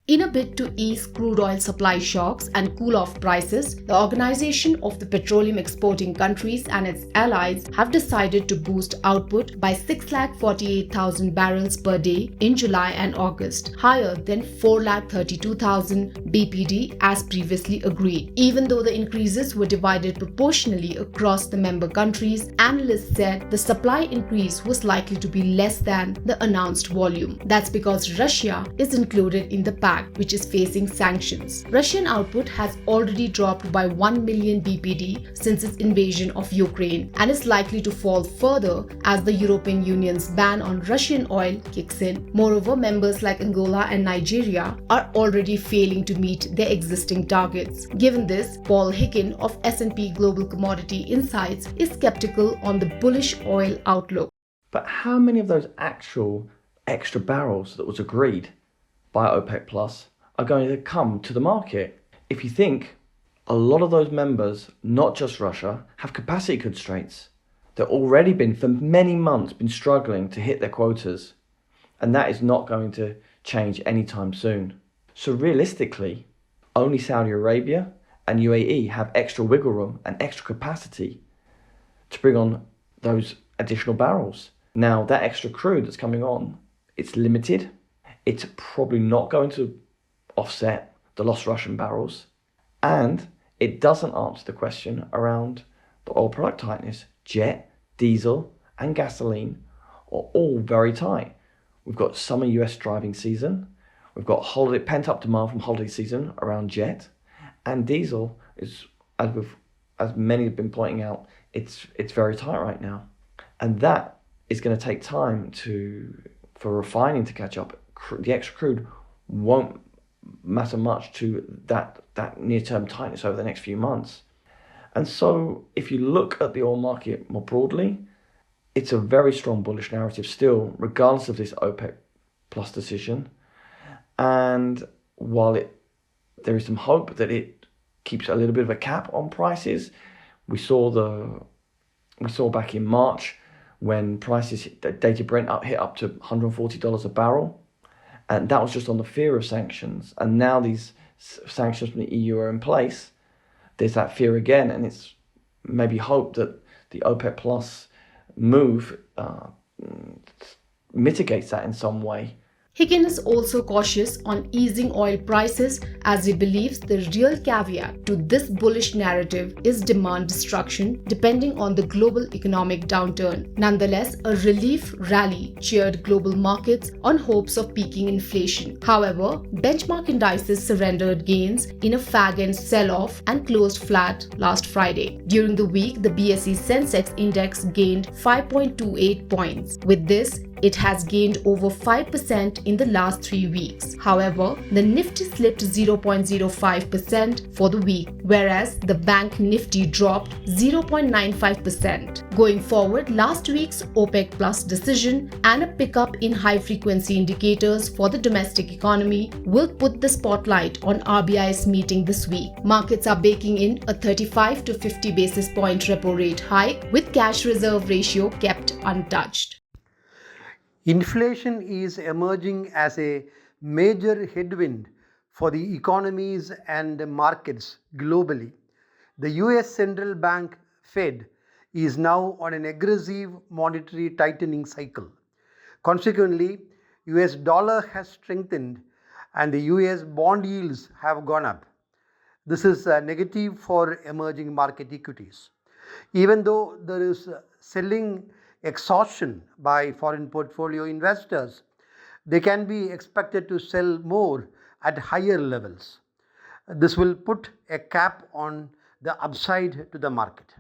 In a bid to ease crude oil supply shocks and cool off prices, the Organization of the Petroleum Exporting Countries and its allies have decided to boost output by 648,000 barrels per day in July and August, higher than 432,000 BPD as previously agreed. Even though the increases were divided proportionally across the member countries, analysts said the supply increase was likely to be less than the announced volume. That's because Russia is included in the pact, which is facing sanctions. Russian output has already dropped by 1 million BPD since its invasion of Ukraine and is likely to fall further as the European Union's ban on Russian oil kicks in. Moreover, members like Angola and Nigeria are already failing to meet their existing targets. Given this, Paul Hicken of S&P Global Commodity Insights is skeptical on the bullish oil outlook. But how many of those actual extra barrels that was agreed by OPEC Plus are going to come to the market? If you think a lot of those members, not just Russia, have capacity constraints. They've already been, for many months, been struggling to hit their quotas. And that is not going to change anytime soon. So realistically, only Saudi Arabia and UAE have extra wiggle room and extra capacity to bring on those additional barrels. Now, that extra crude that's coming on, it's limited. It's probably not going to offset the lost Russian barrels. And it doesn't answer the question around the oil product tightness. Jet, diesel, and gasoline are all very tight. We've got summer US driving season. We've got pent-up demand from holiday season around jet. And diesel is, as many have been pointing out, it's very tight right now. And that is going to take time for refining to catch up. The extra crude won't matter much to that near-term tightness over the next few months. And so if you look at the oil market more broadly, it's a very strong bullish narrative still, regardless of this OPEC Plus decision. And while there is some hope that it keeps a little bit of a cap on prices, we saw back in March when prices, Dated Brent hit up to $140 a barrel. And that was just on the fear of sanctions. And now these sanctions from the EU are in place. There's that fear again. And it's maybe hope that the OPEC Plus move mitigates that in some way. Hicken is also cautious on easing oil prices as he believes the real caveat to this bullish narrative is demand destruction depending on the global economic downturn. Nonetheless, a relief rally cheered global markets on hopes of peaking inflation. However, benchmark indices surrendered gains in a fag-end sell-off and closed flat last Friday. During the week, the BSE Sensex index gained 5.28 points. With this, it has gained over 5% in the last 3 weeks. However, the Nifty slipped 0.05% for the week, whereas the Bank Nifty dropped 0.95%. Going forward, last week's OPEC Plus decision and a pickup in high-frequency indicators for the domestic economy will put the spotlight on RBI's meeting this week. Markets are baking in a 35 to 50 basis point repo rate hike, with cash reserve ratio kept untouched. Inflation is emerging as a major headwind for the economies and markets globally. The US Central Bank Fed is now on an aggressive monetary tightening cycle. Consequently, US dollar has strengthened and the US bond yields have gone up. This is negative for emerging market equities. Even though there is selling exhaustion by foreign portfolio investors, they can be expected to sell more at higher levels. This will put a cap on the upside to the market.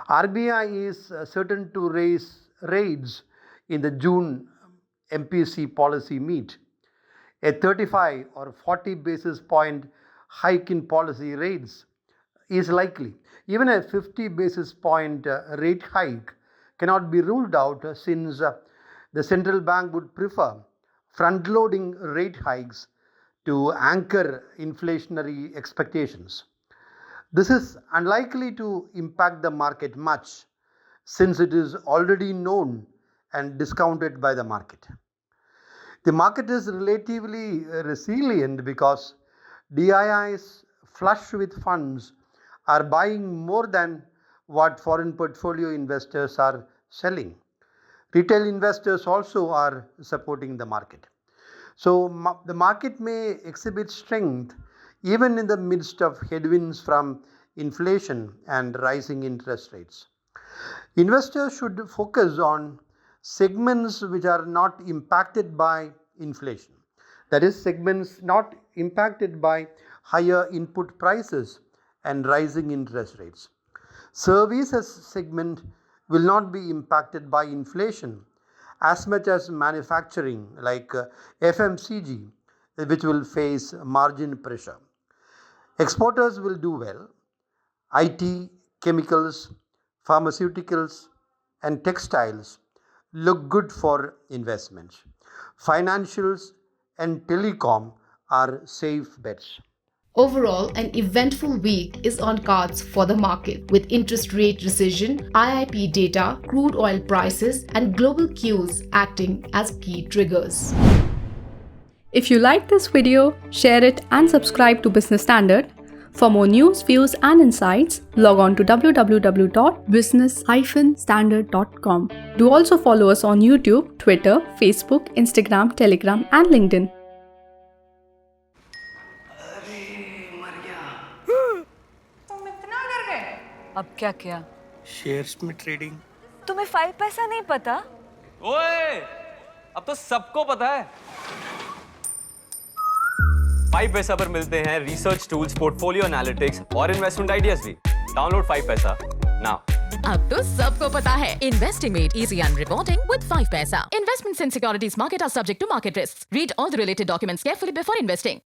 RBI is certain to raise rates in the June MPC policy meet. A 35 or 40 basis point hike in policy rates is likely. Even a 50 basis point rate hike cannot be ruled out since the central bank would prefer front-loading rate hikes to anchor inflationary expectations. This is unlikely to impact the market much since it is already known and discounted by the market. The market is relatively resilient because DIIs flush with funds are buying more than what foreign portfolio investors are selling. Retail investors also are supporting the market. So, the market may exhibit strength even in the midst of headwinds from inflation and rising interest rates. Investors should focus on segments which are not impacted by inflation. That is, segments not impacted by higher input prices and rising interest rates. Services segment will not be impacted by inflation as much as manufacturing like FMCG, which will face margin pressure. Exporters will do well. IT, chemicals, pharmaceuticals, and textiles look good for investments. Financials and telecom are safe bets. Overall, an eventful week is on cards for the market, with interest rate decision, IIP data, crude oil prices, and global cues acting as key triggers. If you like this video, share it and subscribe to Business Standard. For more news, views and insights, log on to www.business-standard.com. Do also follow us on YouTube, Twitter, Facebook, Instagram, Telegram and LinkedIn. तुम इतना डर गए? अब क्या किया? Shares में trading. तुम्हें 5 पैसा नहीं पता? ओए, अब तो सबको पता है। 5 पैसा पर मिलते हैं रिसर्च टूल्स, पोर्टफोलियो एनालिटिक्स और इन्वेस्टमेंट आइडियाज भी। डाउनलोड 5 पैसा नाउ। अब तो सबको पता है investing made easy and rewarding with 5 paisa. Investments in securities market are subject to market risks. Read all the related documents carefully before investing.